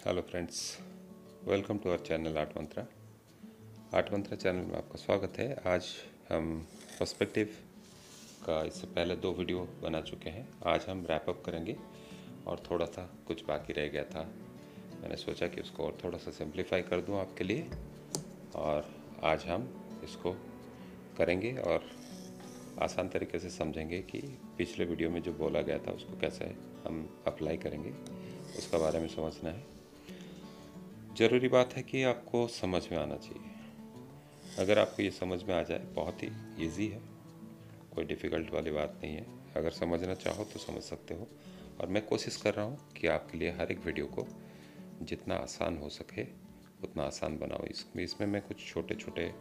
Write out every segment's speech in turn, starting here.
Hello friends, welcome to our channel Art Mantra. Art Mantra channel में आपका स्वागत है। आज हम पर्सपेक्टिव का इससे पहले 2 वीडियो बना चुके हैं। आज हम रैप अप करेंगे और थोड़ा सा कुछ बाकी रह गया था, मैंने सोचा कि उसको और थोड़ा सा सिंप्लीफाई कर दूं आपके लिए, और आज हम इसको करेंगे और आसान तरीके से समझेंगे कि पिछले वीडियो में जो बोला गया था उसको कैसे हम अप्लाई करेंगे, उसका बारे में समझना है। ज़रूरी बात है कि आपको समझ में आना चाहिए। अगर आपको ये समझ में आ जाए, बहुत ही इजी है, कोई डिफ़िकल्ट वाली बात नहीं है। अगर समझना चाहो तो समझ सकते हो, और मैं कोशिश कर रहा हूँ कि आपके लिए हर एक वीडियो को जितना आसान हो सके उतना आसान बनाऊँ। इसमें मैं कुछ छोटे छोटे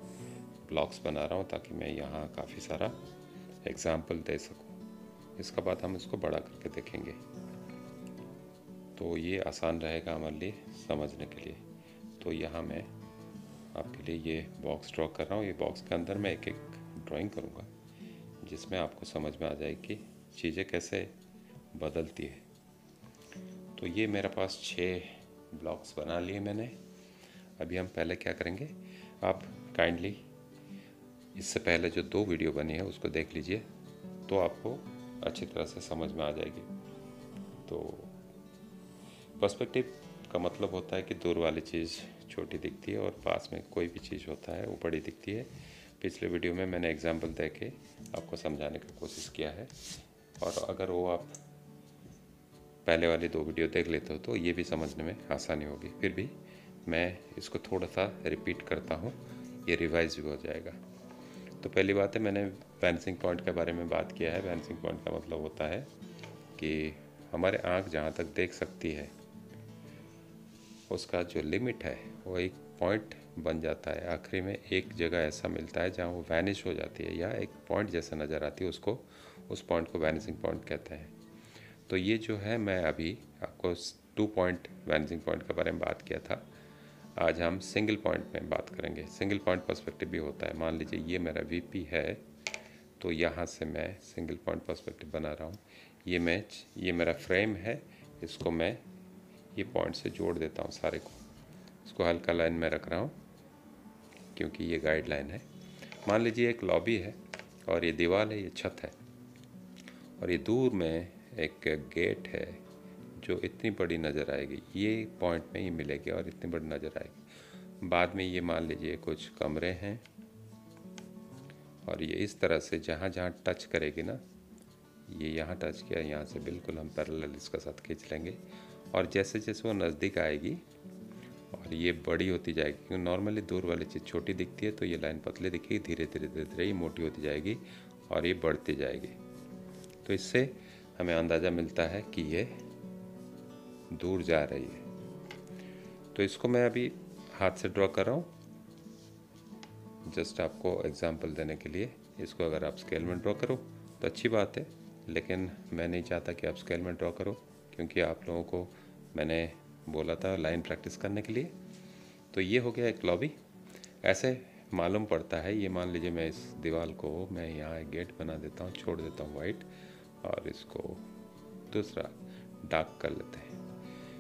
ब्लॉक्स बना रहा हूँ ताकि मैं यहाँ काफ़ी सारा एग्जाम्पल दे सकूँ। इसका बाद हम इसको बड़ा करके देखेंगे, तो ये आसान रहेगा हमारे लिए समझने के लिए। तो यहाँ मैं आपके लिए ये बॉक्स ड्रॉ कर रहा हूँ। ये बॉक्स के अंदर मैं एक एक ड्राइंग करूँगा जिसमें आपको समझ में आ जाए कि चीज़ें कैसे बदलती है। तो ये मेरे पास 6 ब्लॉक्स बना लिए मैंने। अभी हम पहले क्या करेंगे, आप काइंडली इससे पहले जो 2 वीडियो बनी है उसको देख लीजिए, तो आपको अच्छी तरह से समझ में आ जाएगी। तो पर्सपेक्टिव का मतलब होता है कि दूर वाली चीज़ छोटी दिखती है और पास में कोई भी चीज़ होता है वो बड़ी दिखती है। पिछले वीडियो में मैंने एग्जांपल दे के आपको समझाने की कोशिश किया है, और अगर वो आप पहले वाली 2 वीडियो देख लेते हो तो ये भी समझने में आसानी होगी। फिर भी मैं इसको थोड़ा सा रिपीट करता हूँ, ये रिवाइज भी हो जाएगा। तो पहली बात है, मैंने वैनिशिंग पॉइंट के बारे में बात किया है। वैनिशिंग पॉइंट का मतलब होता है कि हमारे आँख जहाँ तक देख सकती है उसका जो लिमिट है वो एक पॉइंट बन जाता है। आखिरी में एक जगह ऐसा मिलता है जहाँ वो वैनिश हो जाती है, या एक पॉइंट जैसा नज़र आती है, उस पॉइंट को वैनिशिंग पॉइंट कहते हैं। तो ये जो है, मैं अभी आपको 2 पॉइंट वैनिशिंग पॉइंट के बारे में बात किया था। आज हम सिंगल पॉइंट में बात करेंगे। सिंगल पॉइंट पर्सपेक्टिव भी होता है। मान लीजिए ये मेरा वीपी है, तो यहाँ से मैं सिंगल पॉइंट पर्सपेक्टिव बना रहा हूँ। ये मेरा फ्रेम है, इसको मैं ये पॉइंट से जोड़ देता हूँ सारे को। इसको हल्का लाइन में रख रहा हूँ क्योंकि ये गाइडलाइन है। मान लीजिए एक लॉबी है और ये दीवार है, ये छत है, और ये दूर में एक गेट है जो इतनी बड़ी नज़र आएगी। ये पॉइंट में ही मिलेगी और इतनी बड़ी नज़र आएगी। बाद में ये मान लीजिए कुछ कमरे हैं, और ये इस तरह से जहाँ जहाँ टच करेगी ना, ये यहाँ टच किया, यहाँ से बिल्कुल हम पैरेलल इसके साथ खींच लेंगे, और जैसे जैसे वो नज़दीक आएगी और ये बड़ी होती जाएगी, क्योंकि नॉर्मली दूर वाली चीज़ छोटी दिखती है, तो ये लाइन पतली दिखेगी, धीरे धीरे धीरे धीरे ये मोटी होती जाएगी और ये बढ़ती जाएगी। तो इससे हमें अंदाज़ा मिलता है कि ये दूर जा रही है। तो इसको मैं अभी हाथ से ड्रॉ कर रहा हूँ, जस्ट आपको एग्जांपल देने के लिए। इसको अगर आप स्केल में ड्रॉ करो तो अच्छी बात है, लेकिन मैं नहीं चाहता कि आप स्केल में ड्रॉ करो, क्योंकि आप लोगों को मैंने बोला था लाइन प्रैक्टिस करने के लिए। तो ये हो गया एक लॉबी। ऐसे मालूम पड़ता है, ये मान लीजिए मैं इस दीवार को मैं यहाँ एक गेट बना देता हूँ, छोड़ देता हूँ वाइट, और इसको दूसरा डार्क कर लेते हैं।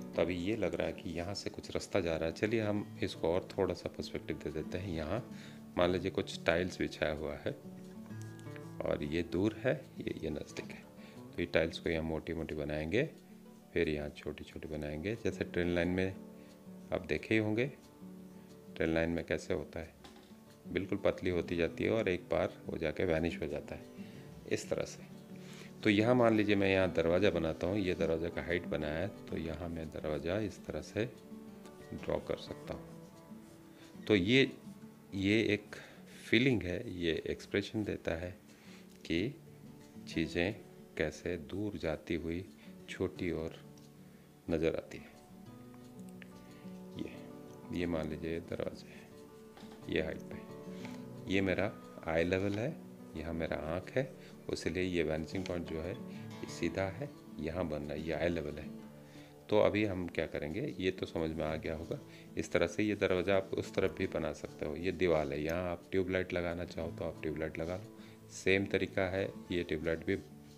तो अभी ये लग रहा है कि यहाँ से कुछ रास्ता जा रहा है। चलिए हम इसको और थोड़ा सा पर्सपेक्टिव दे देते हैं। यहाँ मान लीजिए कुछ टाइल्स बिछाया हुआ है, और ये दूर है, ये नज़दीक है। तो ये टाइल्स को यहाँ मोटी मोटी बनाएंगे, फिर यहाँ छोटी छोटी बनाएंगे। जैसे ट्रेन लाइन में आप देखे ही होंगे, ट्रेन लाइन में कैसे होता है, बिल्कुल पतली होती जाती है और एक बार वो जाके वैनिश हो जाता है, इस तरह से। तो यहाँ मान लीजिए मैं यहाँ दरवाज़ा बनाता हूँ, ये दरवाज़ा का हाइट बनाया है, तो यहाँ मैं दरवाज़ा इस तरह से ड्रॉ कर सकता हूँ। तो ये एक फीलिंग है, ये एक्सप्रेशन देता है कि चीज़ें कैसे दूर जाती हुई छोटी और नज़र आती है। ये मान लीजिए दरवाजे है, ये हाइट पे, ये मेरा आई लेवल है, यहाँ मेरा आँख है, इसलिए ये वैनिशिंग पॉइंट जो है ये सीधा है, यहाँ बन रहा है, ये आई लेवल है। तो अभी हम क्या करेंगे, ये तो समझ में आ गया होगा। इस तरह से ये दरवाज़ा आप उस तरफ भी बना सकते हो। ये दीवार है, यहाँ आप ट्यूबलाइट लगाना चाहो तो आप ट्यूबलाइट लगा लो, सेम तरीका है। ये ट्यूबलाइट भी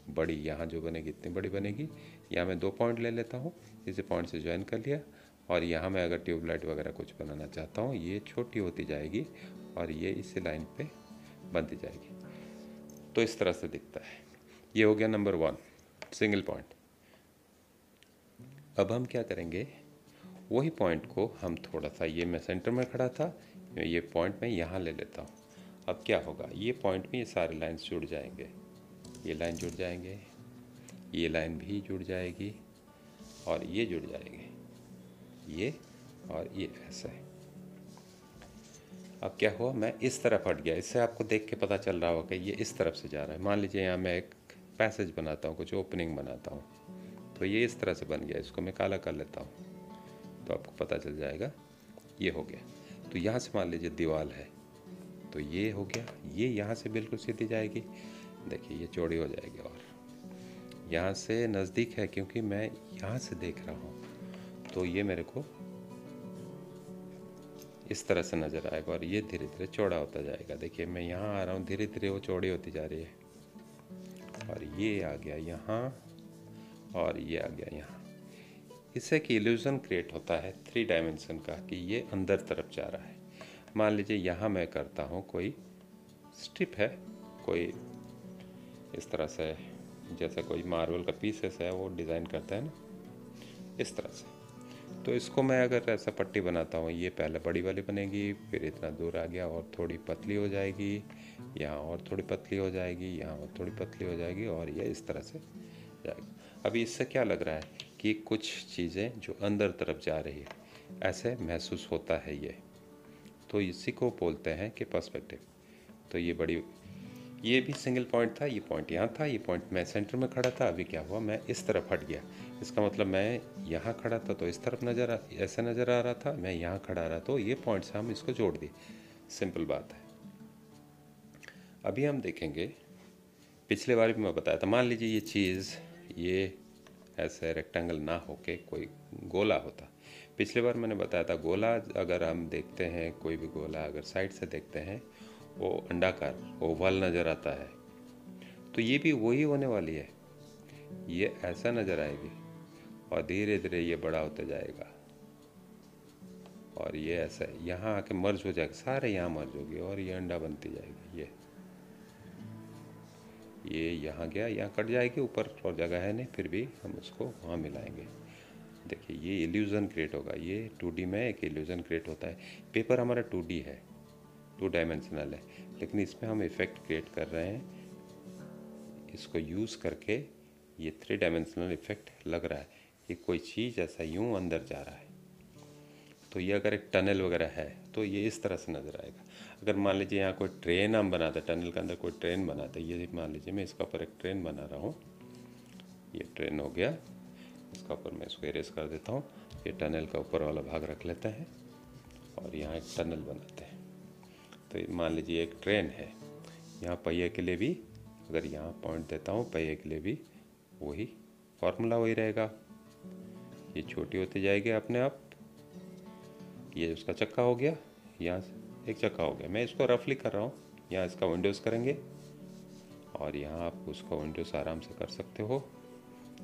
बड़ी यहाँ जो बनेगी इतनी बड़ी बनेगी। यहाँ मैं 2 पॉइंट ले लेता हूँ, इसे पॉइंट से ज्वाइन कर लिया, और यहाँ मैं अगर ट्यूबलाइट वगैरह कुछ बनाना चाहता हूँ, ये छोटी होती जाएगी और ये इसी लाइन पे बनती जाएगी। तो इस तरह से दिखता है। ये हो गया नंबर 1, सिंगल पॉइंट। अब हम क्या करेंगे, वही पॉइंट को हम थोड़ा सा, ये मैं सेंटर में खड़ा था, ये पॉइंट मैं यहाँ ले लेता हूँ। अब क्या होगा, ये पॉइंट में ये सारे लाइन्स जुड़ जाएंगे, ये लाइन जुड़ जाएंगे, ये लाइन भी जुड़ जाएगी और ये जुड़ जाएंगे, ये और ये ऐसा है। अब क्या हुआ, मैं इस तरफ हट गया, इससे आपको देख के पता चल रहा होगा कि ये इस तरफ से जा रहा है। मान लीजिए यहाँ मैं एक पैसेज बनाता हूँ, कुछ ओपनिंग बनाता हूँ, तो ये इस तरह से बन गया। इसको मैं काला कर लेता हूँ तो आपको पता चल जाएगा, ये हो गया। तो यहाँ से मान लीजिए दीवार है, तो ये हो गया, ये यहाँ से बिल्कुल सीधी जाएगी, देखिए ये चौड़ी हो जाएगी, और यहाँ से नज़दीक है क्योंकि मैं यहाँ से देख रहा हूँ, तो ये मेरे को इस तरह से नज़र आएगा और ये धीरे धीरे चौड़ा होता जाएगा। देखिए मैं यहाँ आ रहा हूँ, धीरे धीरे वो चौड़ी होती जा रही है, और ये आ गया यहाँ और ये आ गया यहाँ। इससे एक इल्यूज़न क्रिएट होता है 3 डायमेंशन का कि ये अंदर तरफ जा रहा है। मान लीजिए यहाँ मैं करता हूँ, कोई स्ट्रिप है, कोई इस तरह से, जैसे कोई मार्बल का पीसेस है वो डिज़ाइन करता है ना, इस तरह से। तो इसको मैं अगर ऐसा पट्टी बनाता हूँ, ये पहले बड़ी वाली बनेगी, फिर इतना दूर आ गया और थोड़ी पतली हो जाएगी, यहाँ और थोड़ी पतली हो जाएगी, यहाँ और थोड़ी पतली हो जाएगी, और ये इस तरह से जाएगा। अभी इससे क्या लग रहा है कि कुछ चीज़ें जो अंदर तरफ जा रही है, ऐसे महसूस होता है ये। तो इसी को बोलते हैं कि पर्सपेक्टिव। तो ये बड़ी, ये भी सिंगल पॉइंट था, ये पॉइंट यहाँ था, ये पॉइंट मैं सेंटर में खड़ा था। अभी क्या हुआ, मैं इस तरफ हट गया, इसका मतलब मैं यहाँ खड़ा था तो इस तरफ ऐसा नज़र आ रहा था, मैं यहाँ खड़ा रहा तो ये पॉइंट से हम इसको जोड़ दिए। सिंपल बात है। अभी हम देखेंगे, पिछले बार भी मैं बताया था, मान लीजिए ये चीज़, ये ऐसे रेक्टेंगल ना होके कोई गोला होता। पिछले बार मैंने बताया था, गोला अगर हम देखते हैं, कोई भी गोला अगर साइड से देखते हैं, वो अंडाकार ओवल नज़र आता है। तो ये भी वही होने वाली है, ये ऐसा नज़र आएगी और धीरे धीरे ये बड़ा होता जाएगा, और ये ऐसा है, यहाँ आके मर्ज हो जाएगा, सारे यहाँ मर्ज होगी और ये अंडा बनती जाएगी। ये यहाँ गया, यहाँ कट जाएगी, ऊपर और जगह है नहीं, फिर भी हम उसको वहाँ मिलाएंगे। देखिए ये इल्यूज़न क्रिएट होगा, ये 2D में एक इल्यूज़न क्रिएट होता है। पेपर हमारा 2D है, 2 डायमेंशनल है, लेकिन इसमें हम इफ़ेक्ट क्रिएट कर रहे हैं, इसको यूज़ करके ये 3 डायमेंशनल इफ़ेक्ट लग रहा है कि कोई चीज़ ऐसा यूँ अंदर जा रहा है। तो ये अगर एक टनल वगैरह है तो ये इस तरह से नज़र आएगा। अगर मान लीजिए यहाँ कोई ट्रेन हम बनाते, टनल के अंदर कोई ट्रेन बनाते, ये मान लीजिए मैं इसका ऊपर एक ट्रेन बना रहा हूँ, ये ट्रेन हो गया, इसका ऊपर मैं इसको इरेज कर देता हूँ, ये टनल का ऊपर वाला भाग रख लेते हैं और यहाँ एक टनल बनाते हैं। तो मान लीजिए एक ट्रेन है, यहाँ पहिए के लिए भी अगर यहाँ पॉइंट देता हूँ, पहिए के लिए भी वही फॉर्मूला वही रहेगा, ये छोटी होती जाएगी अपने आप। ये उसका चक्का हो गया, यहाँ से एक चक्का हो गया। मैं इसको रफली कर रहा हूँ, यहाँ इसका विंडोज़ करेंगे और यहाँ आप उसका विंडोज़ आराम से कर सकते हो।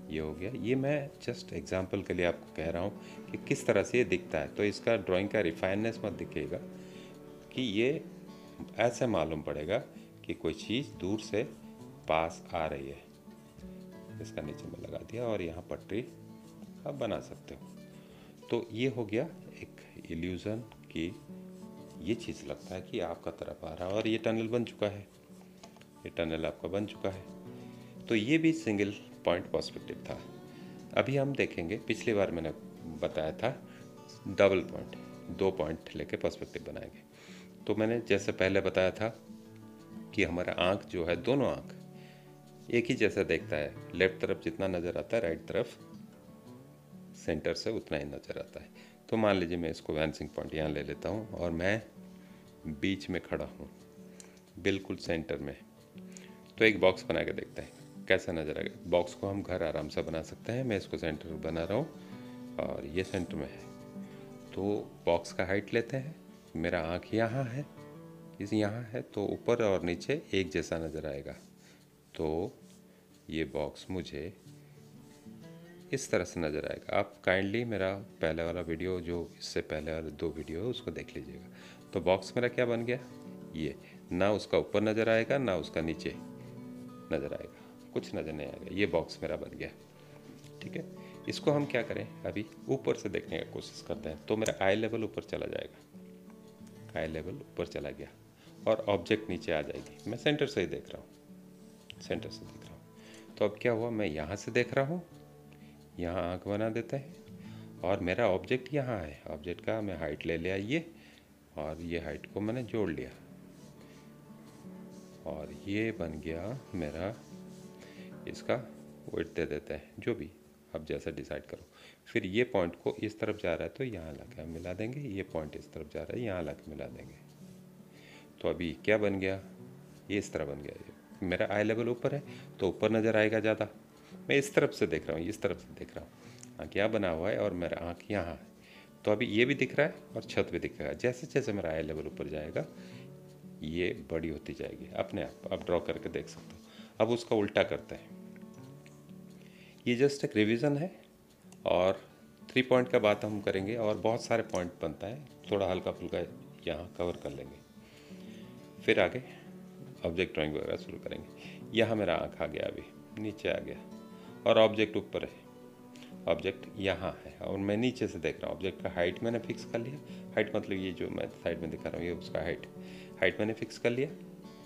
ये हो गया। ये मैं जस्ट एग्जांपल के लिए आपको कह रहा हूँ कि किस तरह से ये दिखता है। तो इसका ड्राइंग का रिफाइननेस मत दिखेगा कि ये ऐसे मालूम पड़ेगा कि कोई चीज़ दूर से पास आ रही है। इसका नीचे में लगा दिया और यहाँ पटरी आप बना सकते हो। तो ये हो गया एक इल्यूज़न की ये चीज़ लगता है कि आपका तरफ आ रहा है और ये टनल बन चुका है, ये टनल आपका बन चुका है। तो ये भी सिंगल पॉइंट पर्सपेक्टिव था। अभी हम देखेंगे, पिछली बार मैंने बताया था डबल पॉइंट, 2 पॉइंट लेके पर्सपेक्टिव बनाएंगे। तो मैंने जैसे पहले बताया था कि हमारा आँख जो है, दोनों आँख एक ही जैसा देखता है। लेफ्ट तरफ जितना नज़र आता है, राइट तरफ सेंटर से उतना ही नज़र आता है। तो मान लीजिए मैं इसको वैनिसिंग पॉइंट यहाँ ले लेता हूँ और मैं बीच में खड़ा हूँ, बिल्कुल सेंटर में। तो एक बॉक्स बना के देखते हैं कैसा नज़र आएगा। बॉक्स को हम घर आराम से बना सकते हैं। मैं इसको सेंटर बना रहा हूँ और ये सेंटर में है। तो बॉक्स का हाइट लेते हैं, मेरा आँख यहाँ है, इस यहाँ है, तो ऊपर और नीचे एक जैसा नज़र आएगा। तो ये बॉक्स मुझे इस तरह से नज़र आएगा। आप काइंडली मेरा पहले वाला वीडियो, जो इससे पहले वाले 2 वीडियो है, उसको देख लीजिएगा। तो बॉक्स मेरा क्या बन गया, ये ना उसका ऊपर नज़र आएगा ना उसका नीचे नज़र आएगा, कुछ नज़र नहीं आएगा। ये बॉक्स मेरा बन गया, ठीक है। इसको हम क्या करें, अभी ऊपर से देखने की कोशिश करते हैं। तो मेरा आई लेवल ऊपर चला जाएगा, आई लेवल ऊपर चला गया और ऑब्जेक्ट नीचे आ जाएगी। मैं सेंटर से ही देख रहा हूँ, सेंटर से देख रहा हूँ। तो अब क्या हुआ, मैं यहाँ से देख रहा हूँ, यहाँ आँख बना देते हैं और मेरा ऑब्जेक्ट यहाँ है। ऑब्जेक्ट का मैं हाइट ले लिया ये, और ये हाइट को मैंने जोड़ लिया और ये बन गया मेरा। इसका वेट दे देते हैं, जो भी आप जैसा डिसाइड करो। फिर ये पॉइंट को इस तरफ जा रहा है तो यहाँ ला के मिला देंगे, ये पॉइंट इस तरफ जा रहा है, यहाँ ला के मिला देंगे। तो अभी क्या बन गया, ये इस तरह बन गया। ये मेरा आई लेवल ऊपर है तो ऊपर नज़र आएगा ज़्यादा। मैं इस तरफ से देख रहा हूँ, इस तरफ से देख रहा हूँ। आँख यहाँ बना हुआ है और मेरा आँख यहाँ है, तो अभी ये भी दिख रहा है और छत भी दिख रहा है। जैसे जैसे मेरा आई लेवल ऊपर जाएगा ये बड़ी होती जाएगी अपने आप ड्रॉ करके देख सकते हो। अब उसका उल्टा करते हैं। ये जस्ट एक रिवीजन है और 3 पॉइंट का बात हम करेंगे और बहुत सारे पॉइंट बनता है, थोड़ा हल्का फुल्का यहाँ कवर कर लेंगे। फिर आगे ऑब्जेक्ट ड्राइंग वगैरह शुरू करेंगे। यहाँ मेरा आँख आ गया, अभी नीचे आ गया और ऑब्जेक्ट ऊपर है, ऑब्जेक्ट यहाँ है और मैं नीचे से देख रहा हूँ। ऑब्जेक्ट का हाइट मैंने फिक्स कर लिया, हाइट मतलब ये जो मैं साइड में दिखा रहा हूँ ये उसका हाइट मैंने फिक्स कर लिया।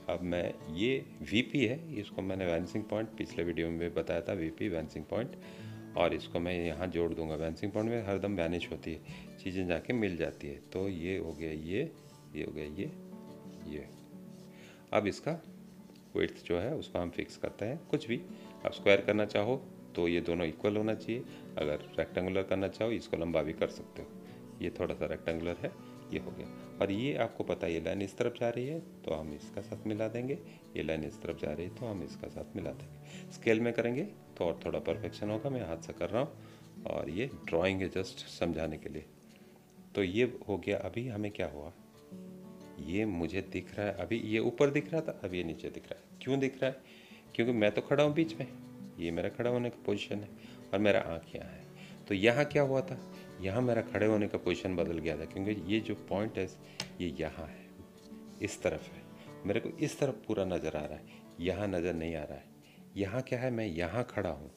अब मैं ये वीपी है, इसको मैंने वैनिसिंग पॉइंट पिछले वीडियो में भी बताया था, वीपी वैनिसिंग पॉइंट, और इसको मैं यहाँ जोड़ दूंगा। वैनिसिंग पॉइंट में हरदम वैनिश होती है, चीज़ें जाके मिल जाती है। तो ये हो गया, ये हो गया, ये। अब इसका विड्थ जो है उसको हम फिक्स करते हैं। कुछ भी आप स्क्वायर करना चाहो तो ये दोनों इक्वल होना चाहिए, अगर रेक्टेंगुलर करना चाहो इसको लंबा भी कर सकते हो। ये थोड़ा सा रेक्टेंगुलर है, ये हो गया। और ये आपको पता है ये लाइन इस तरफ जा रही है तो हम इसका साथ मिला देंगे, ये लाइन इस तरफ जा रही है तो हम इसका साथ मिला देंगे। स्केल में करेंगे तो और थोड़ा परफेक्शन होगा। मैं हाथ से कर रहा हूँ और ये ड्राइंग है जस्ट समझाने के लिए। तो ये हो गया। अभी हमें क्या हुआ, ये मुझे दिख रहा है, अभी ये ऊपर दिख रहा था, अब ये नीचे दिख रहा है। क्यों दिख रहा है, क्योंकि मैं तो खड़ा हूँ बीच में, ये मेरा खड़ा होने का पोजीशन है और मेरा आँख यहाँ है। तो यहाँ क्या हुआ था, यहाँ मेरा खड़े होने का पोजीशन बदल गया था, क्योंकि ये जो पॉइंट है ये यहाँ है, इस तरफ है। मेरे को इस तरफ पूरा नज़र आ रहा है, यहाँ नज़र नहीं आ रहा है। यहाँ क्या है, मैं यहाँ खड़ा हूँ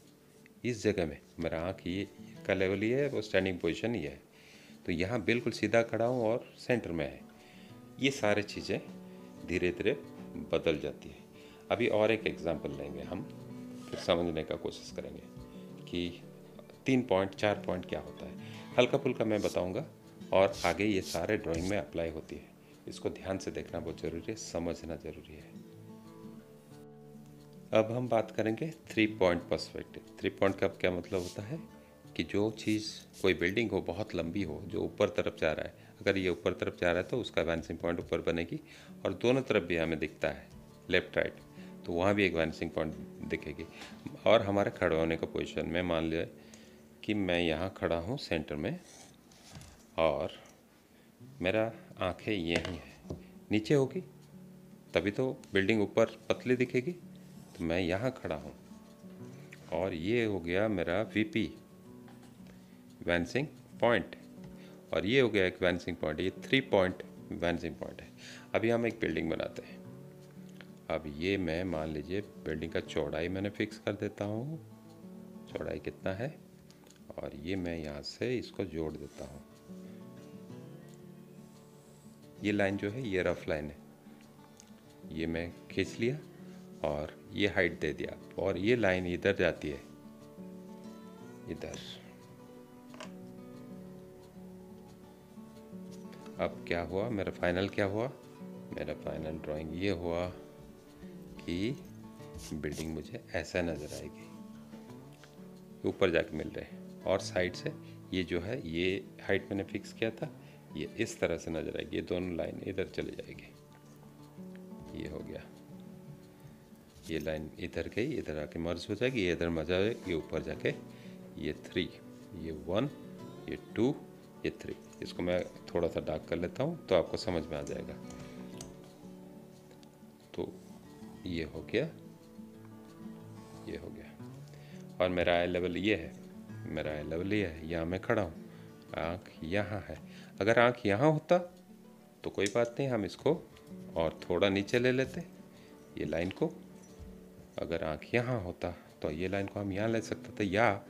इस जगह में, मेरा आँख ये का लेवल ही है, वो स्टैंडिंग पोजीशन ही है। तो यहाँ बिल्कुल सीधा खड़ा हूँ और सेंटर में है। ये सारी चीज़ें धीरे धीरे बदल जाती है। अभी और एक एग्जांपल लेंगे हम, फिर समझने का कोशिश करेंगे कि 3 पॉइंट 4 पॉइंट क्या होता है। हल्का फुल्का मैं बताऊंगा और आगे ये सारे ड्राइंग में अप्लाई होती है। इसको ध्यान से देखना बहुत ज़रूरी है, समझना ज़रूरी है। अब हम बात करेंगे 3 पॉइंट पर्सपेक्टिव। 3 पॉइंट का क्या मतलब होता है कि जो चीज़, कोई बिल्डिंग हो बहुत लंबी हो, जो ऊपर तरफ जा रहा है, अगर ये ऊपर तरफ जा रहा है तो उसका वैनिसिंग पॉइंट ऊपर बनेगी, और दोनों तरफ भी हमें दिखता है लेफ्ट राइट, तो वहाँ भी एक वैनिसिंग पॉइंट दिखेगी। और हमारे खड़े होने का पोजीशन में मान लिया कि मैं यहाँ खड़ा हूँ सेंटर में और मेरा आँखें यहीं है, नीचे होगी तभी तो बिल्डिंग ऊपर पतली दिखेगी। तो मैं यहाँ खड़ा हूँ और ये हो गया मेरा वीपी वैनिसिंग पॉइंट, और ये हो गया एक वैनिसिंग पॉइंट। ये 3 पॉइंट वैनिसिंग पॉइंट है। अभी हम एक बिल्डिंग बनाते हैं। अब ये मैं मान लीजिए बिल्डिंग का चौड़ाई मैंने फिक्स कर देता हूँ, चौड़ाई कितना है, और ये मैं यहाँ से इसको जोड़ देता हूँ। ये लाइन जो है ये रफ लाइन है, ये मैं खींच लिया और ये हाइट दे दिया, और ये लाइन इधर जाती है, इधर। अब क्या हुआ, मेरा फाइनल क्या हुआ, मेरा फाइनल ड्राइंग ये हुआ कि बिल्डिंग मुझे ऐसा नज़र आएगी, ऊपर जाके मिल रहे हैं, और साइड से ये जो है ये हाइट मैंने फिक्स किया था, ये इस तरह से नज़र आएगी। ये दोनों लाइन इधर चली जाएगी, ये हो गया। ये लाइन इधर गई, इधर आके मर्ज हो जाएगी, ये इधर मर्ज आएगी, ये ऊपर जाके ये 3, ये 1, ये 2, ये 3। इसको मैं थोड़ा सा डार्क कर लेता हूँ तो आपको समझ में आ जाएगा। तो ये हो गया, ये हो गया। और मेरा आई लेवल ये है, मेरा आई लेवल ये है, यहाँ मैं खड़ा हूँ, आँख यहाँ है। अगर आँख यहाँ होता तो कोई बात नहीं, हम इसको और थोड़ा नीचे ले लेते ये लाइन को। अगर आँख यहाँ होता तो ये लाइन को हम यहाँ ले सकते थे, या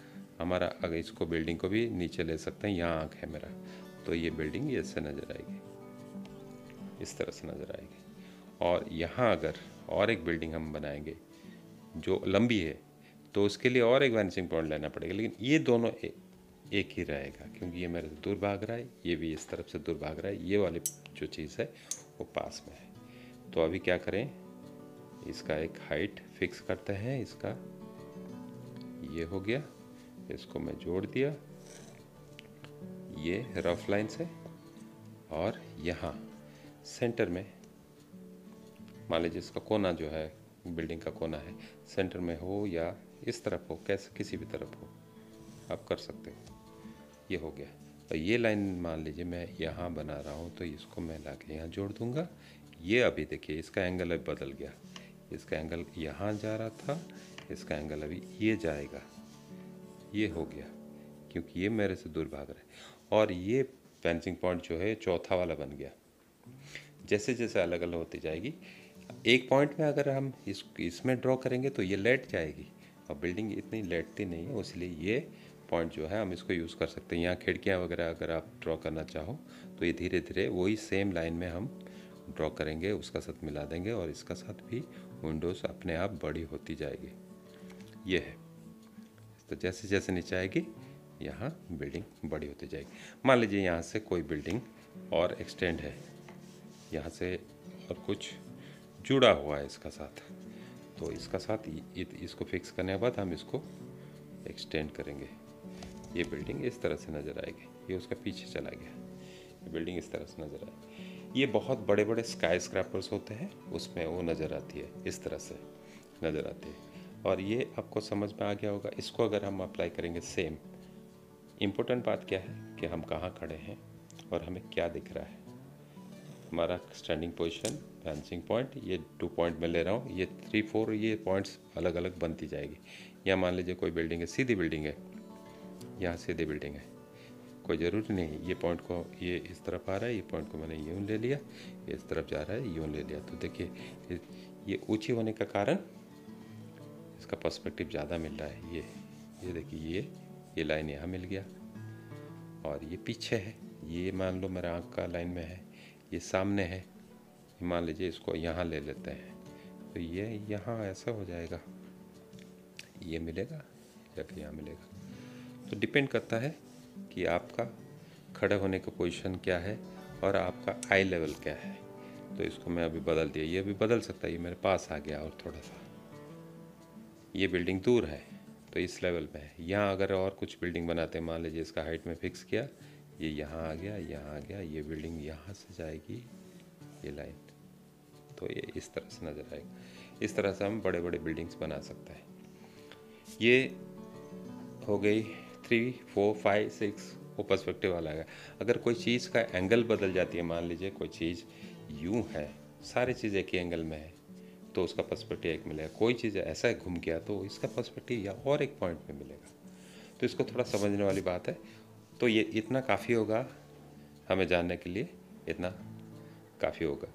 हमारा अगर इसको बिल्डिंग को भी नीचे ले सकते हैं। यहाँ आँख है मेरा, तो ये बिल्डिंग ऐसे नज़र आएगी, इस तरह से नज़र आएगी। और यहाँ अगर और एक बिल्डिंग हम बनाएंगे जो लंबी है, तो उसके लिए और एक वैनिशिंग पॉइंट लेना पड़ेगा, लेकिन ये दोनों एक ही रहेगा, क्योंकि ये मेरे से दूर भाग रहा है, ये भी इस तरफ से दूर भाग रहा है। ये वाली जो चीज़ है वो पास में है। तो अभी क्या करें, इसका एक हाइट फिक्स करते हैं। इसका ये हो गया, इसको मैं जोड़ दिया ये रफ लाइन से। और यहाँ सेंटर में मान लीजिए इसका कोना जो है, बिल्डिंग का कोना है, सेंटर में हो या इस तरफ हो, कैसे किसी भी तरफ हो आप कर सकते हो। ये हो गया। और ये लाइन मान लीजिए मैं यहाँ बना रहा हूँ, तो इसको मैं ला के यहाँ जोड़ दूँगा। ये अभी देखिए इसका एंगल अभी बदल गया, इसका एंगल यहाँ जा रहा था, इसका एंगल अभी ये जाएगा। ये हो गया क्योंकि ये मेरे से दूर भाग रहा है। और ये पेंसिंग पॉइंट जो है चौथा वाला बन गया। जैसे जैसे अलग अलग होती जाएगी, एक पॉइंट में अगर हम इसमें ड्रॉ करेंगे तो ये लेट जाएगी, और बिल्डिंग इतनी लेटती नहीं है, इसलिए ये पॉइंट जो है हम इसको यूज़ कर सकते हैं। यहाँ खिड़कियाँ वगैरह अगर आप ड्रॉ करना चाहो तो ये धीरे धीरे वही सेम लाइन में हम ड्रॉ करेंगे, उसका साथ मिला देंगे, और इसका साथ भी विंडोज़ अपने आप बड़ी होती जाएगी। ये है। तो जैसे जैसे नीचे आएगी यहाँ बिल्डिंग बड़ी होती जाएगी। मान लीजिए यहाँ से कोई बिल्डिंग और एक्सटेंड है, यहाँ से और कुछ जुड़ा हुआ है इसका साथ, तो इसका साथ इसको फिक्स करने के बाद हम इसको एक्सटेंड करेंगे। ये बिल्डिंग इस तरह से नज़र आएगी। ये उसका पीछे चला गया, ये बिल्डिंग इस तरह से नज़र आएगी। ये बहुत बड़े बड़े स्काई स्क्रैपर्स होते हैं, उसमें वो नज़र आती है, इस तरह से नज़र आती है। और ये आपको समझ में आ गया होगा। इसको अगर हम अप्लाई करेंगे सेम, इम्पोर्टेंट बात क्या है कि हम कहाँ खड़े हैं और हमें क्या दिख रहा है। हमारा स्टैंडिंग पोजीशन, पेंसिंग पॉइंट, ये 2 पॉइंट में ले रहा हूँ, ये 3 4 ये पॉइंट्स अलग अलग बनती जाएगी। यहाँ मान लीजिए कोई बिल्डिंग है, सीधी बिल्डिंग है, यहाँ सीधी बिल्डिंग है, कोई ज़रूरी नहीं ये पॉइंट को ये इस तरफ आ रहा है, ये पॉइंट को मैंने यूँ ले लिया, ये इस तरफ जा रहा है, यूँ ले लिया। तो देखिए ये ऊंची होने का कारण इसका पर्सपेक्टिव ज़्यादा मिल रहा है। ये देखिए ये लाइन यहाँ मिल गया, और ये पीछे है, ये मान लो मेरा आँख का लाइन में है, ये सामने है, मान लीजिए इसको यहाँ ले लेते हैं, तो ये यहाँ ऐसा हो जाएगा, ये मिलेगा जाके यहाँ मिलेगा। तो डिपेंड करता है कि आपका खड़े होने का पोजीशन क्या है और आपका आई लेवल क्या है। तो इसको मैं अभी बदल दिया, ये अभी बदल सकता है, ये मेरे पास आ गया और थोड़ा सा। ये बिल्डिंग दूर है तो इस लेवल पे है। यहाँ अगर और कुछ बिल्डिंग बनाते हैं, मान लीजिए इसका हाइट में फिक्स किया, ये यहाँ आ गया, यहाँ आ गया, ये बिल्डिंग यहाँ से जाएगी ये लाइन, तो ये इस तरह से नज़र आएगा। इस तरह से हम बड़े बड़े बिल्डिंग्स बना सकते हैं। ये हो गई 3 4 5 6, वो पर्सपेक्टिव वाला है। अगर कोई चीज़ का एंगल बदल जाती है, मान लीजिए कोई चीज़ यूँ है, सारी चीज़ एक ही एंगल में है, तो उसका पर्सपेक्टिव एक मिलेगा। कोई चीज़ ऐसा घूम गया तो इसका पर्सपेक्टिव या और एक पॉइंट में मिलेगा। तो इसको थोड़ा समझने वाली बात है। तो ये इतना काफ़ी होगा हमें जानने के लिए, इतना काफ़ी होगा।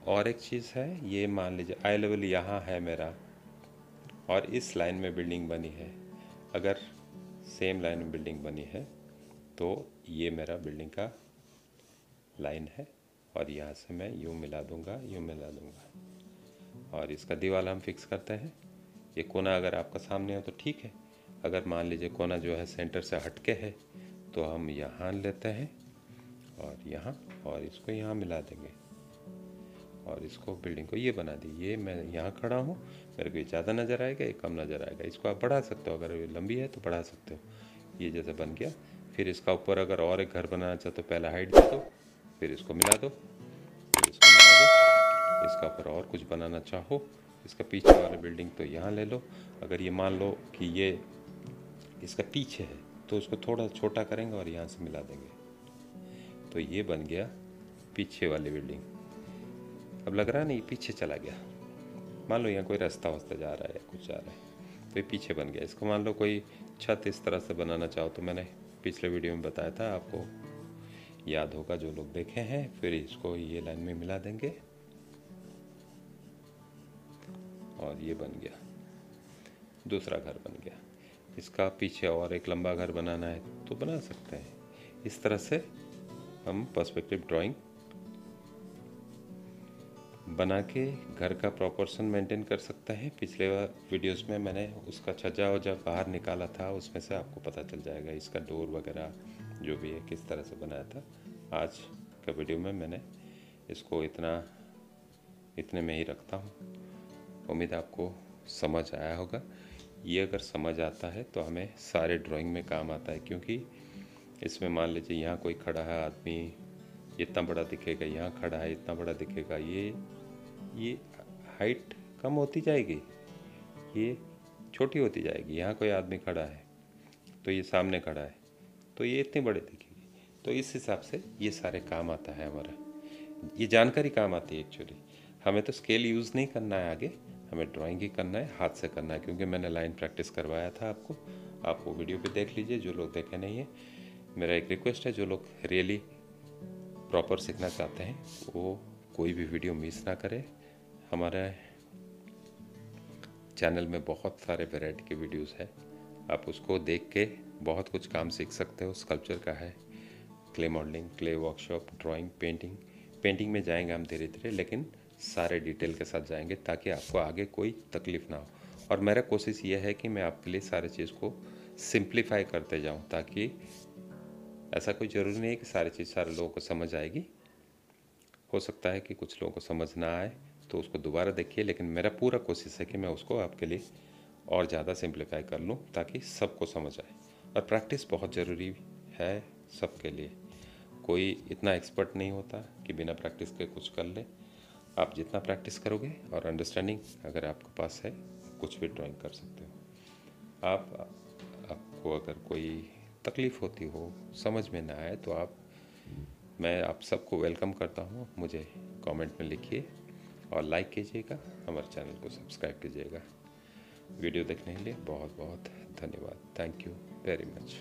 और एक चीज़ है, ये मान लीजिए आई लेवल यहाँ है मेरा, और इस लाइन में बिल्डिंग बनी है। अगर सेम लाइन में बिल्डिंग बनी है तो ये मेरा बिल्डिंग का लाइन है, और यहाँ से मैं यूँ मिला दूँगा, यूँ मिला दूँगा, और इसका दीवार हम फिक्स करते हैं। ये कोना अगर आपका सामने हो तो ठीक है, अगर मान लीजिए कोना जो है सेंटर से हटके है तो हम यहाँ लेते हैं और यहाँ, और इसको यहाँ मिला देंगे, और इसको बिल्डिंग को ये बना दी। ये मैं यहाँ खड़ा हूँ, मेरे को ये ज़्यादा नज़र आएगा, ये कम नज़र आएगा। इसको आप बढ़ा सकते हो, अगर ये लंबी है तो बढ़ा सकते हो। ये जैसे बन गया। फिर इसका ऊपर अगर और एक घर बनाना चाहते हो, पहले हाइट दे दो, फिर इसको मिला दो, फिर इसको मिला दो। इसका ऊपर और कुछ बनाना चाहो, इसका पीछे वाली बिल्डिंग तो यहाँ ले लो। अगर ये मान लो कि ये इसका पीछे है तो उसको थोड़ा छोटा करेंगे और यहाँ से मिला देंगे, तो ये बन गया पीछे वाली बिल्डिंग। अब लग रहा है नहीं, पीछे चला गया। मान लो यहाँ कोई रास्ता वास्ता जा रहा है या कुछ जा रहा है तो ये पीछे बन गया। इसको मान लो कोई छत इस तरह से बनाना चाहो तो मैंने पिछले वीडियो में बताया था, आपको याद होगा जो लोग देखे हैं। फिर इसको ये लाइन में मिला देंगे और ये बन गया, दूसरा घर बन गया। इसका पीछे और एक लंबा घर बनाना है तो बना सकते हैं। इस तरह से हम पर्सपेक्टिव ड्राइंग बना के घर का प्रोपोर्शन मेंटेन कर सकते हैं। पिछले वीडियोस में मैंने उसका छज्जा वज्जा बाहर निकाला था, उसमें से आपको पता चल जाएगा इसका डोर वगैरह जो भी है किस तरह से बनाया था। आज का वीडियो में मैंने इसको इतने में ही रखता हूँ। उम्मीद आपको समझ आया होगा। ये अगर समझ आता है तो हमें सारे ड्राइंग में काम आता है, क्योंकि इसमें मान लीजिए यहाँ कोई खड़ा है आदमी, इतना बड़ा दिखेगा, यहाँ खड़ा है इतना बड़ा दिखेगा, ये हाइट कम होती जाएगी, ये छोटी होती जाएगी। यहाँ कोई आदमी खड़ा है तो ये सामने खड़ा है तो ये इतनी बड़ी दिखेगी। तो इस हिसाब से ये सारे काम आता है हमारा, ये जानकारी काम आती है एक्चुअली। हमें तो स्केल यूज़ नहीं करना है आगे, हमें ड्राइंग ही करना है, हाथ से करना है। क्योंकि मैंने लाइन प्रैक्टिस करवाया था आपको, आप वो वीडियो पे देख लीजिए जो लोग देखे नहीं है। मेरा एक रिक्वेस्ट है, जो लोग रियली प्रॉपर सीखना चाहते हैं वो कोई भी वीडियो मिस ना करें। हमारे चैनल में बहुत सारे वैरायटी के वीडियोस है, आप उसको देख के बहुत कुछ काम सीख सकते हो। स्कल्पचर का है, clay modelling, clay workshop, drawing, painting में जाएंगे हम धीरे धीरे, लेकिन सारे डिटेल के साथ जाएंगे ताकि आपको आगे कोई तकलीफ़ ना हो। और मेरा कोशिश ये है कि मैं आपके लिए सारे चीज़ को सिंप्लीफाई करते जाऊं, ताकि ऐसा कोई ज़रूरी नहीं है कि सारी चीज़ सारे लोगों को समझ आएगी। हो सकता है कि कुछ लोगों को समझ ना आए तो उसको दोबारा देखिए, लेकिन मेरा पूरा कोशिश है कि मैं उसको आपके लिए और ज़्यादा सिंप्लीफाई कर लूँ ताकि सबको समझ आए। और प्रैक्टिस बहुत ज़रूरी है सबके लिए। कोई इतना एक्सपर्ट नहीं होता कि बिना प्रैक्टिस के कुछ कर ले। आप जितना प्रैक्टिस करोगे और अंडरस्टैंडिंग अगर आपके पास है, कुछ भी ड्राइंग कर सकते हो। आपको अगर कोई तकलीफ़ होती हो, समझ में ना आए तो मैं आप सबको वेलकम करता हूँ। मुझे कमेंट में लिखिए और लाइक कीजिएगा, हमारे चैनल को सब्सक्राइब कीजिएगा। वीडियो देखने के लिए बहुत बहुत धन्यवाद। Thank you very much.